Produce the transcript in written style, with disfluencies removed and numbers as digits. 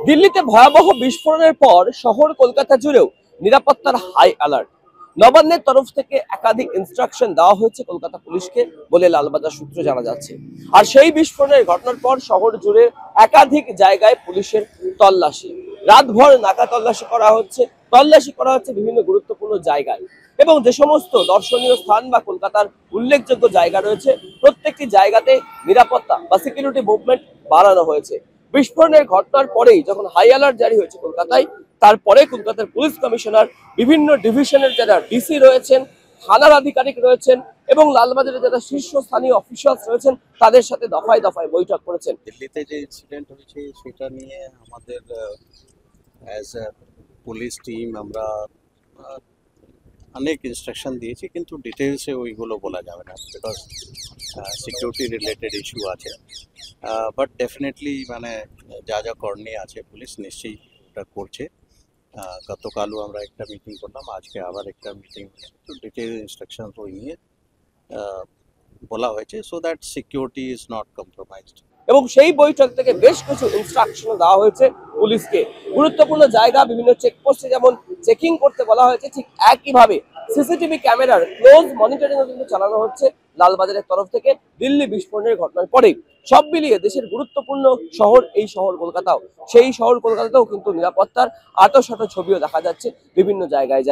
দিল্লিতে ভয়াবহ বিস্ফোরণের পর শহর কলকাতা জুড়েও নিরাপত্তার হাই অ্যালার্ট। নবান্নের তরফ থেকে একাধিক ইনস্ট্রাকশন দেওয়া হয়েছে কলকাতা পুলিশকে বলে লালবাজার সূত্রে জানা যাচ্ছে। আর সেই বিস্ফোরণের ঘটনার পর শহর জুড়ে একাধিক জায়গায় পুলিশের তল্লাশি, রাতভর নাকা তল্লাশি করা হচ্ছে বিভিন্ন গুরুত্বপূর্ণ জায়গায়। এবং যে সমস্ত দর্শনীয় স্থান বা কলকাতার উল্লেখযোগ্য জায়গা রয়েছে প্রত্যেকটি জায়গাতে নিরাপত্তা বা সিকিউরিটি মুভমেন্ট বাড়ানো হয়েছে। বিস্ফোরণের ঘটনার পরেই যখন হাই অ্যালার্ট জারি হয়েছে কলকাতায়, তারপরে কলকাতার পুলিশ কমিশনার, বিভিন্ন ডিভিশনের যারা ডিসি রয়েছেন, থানার আধিকারিক রয়েছেন এবং লালবাজারের যারা শীর্ষস্থানীয় অফিসার্স রয়েছেন তাদের সাথে দফায় দফায় বৈঠক করেছেন। দিল্লিতে যে ইনসিডেন্ট হয়েছে সেটা নিয়ে আমাদের অ্যাজ এ পুলিশ টিম আমরা অনেক ইনস্ট্রাকশন দিয়েছি, কিন্তু ডিটেলসে ওইগুলো বলা যাবে না বিকজ সিকিউরিটি রিলেটেড ইস্যু আছে। বাট ডেফিনেটলি মানে যা যা করণীয় আছে পুলিশ নিশ্চয়ই ওটা করছে। গতকালও আমরা একটা মিটিং করলাম, আজকে আবার একটা মিটিং, তো ডিটেল ইনস্ট্রাকশন ওই নিয়ে বলা হয়েছে so that security is not compromised. এবং সেই বৈঠক থেকে বেশ কিছু ইনস্ট্রাকশন দেওয়া হয়েছে পুলিশকে। গুরুত্বপূর্ণ জায়গা বিভিন্ন চেকপোস্টে যেমন চেকিং করতে বলা হয়েছে, ঠিক একইভাবে সিসিটিভি ক্যামেরার ক্লোজ মনিটরিং কিন্তু চালানো হচ্ছে লালবাজারের তরফ থেকে দিল্লি বিস্ফোরণের ঘটনার পরেই। সব মিলিয়ে দেশের গুরুত্বপূর্ণ শহর এই শহর কলকাতাও, সেই শহর কলকাতাতেও কিন্তু নিরাপত্তার আঁটোসাঁটো ছবিও দেখা যাচ্ছে বিভিন্ন জায়গায়।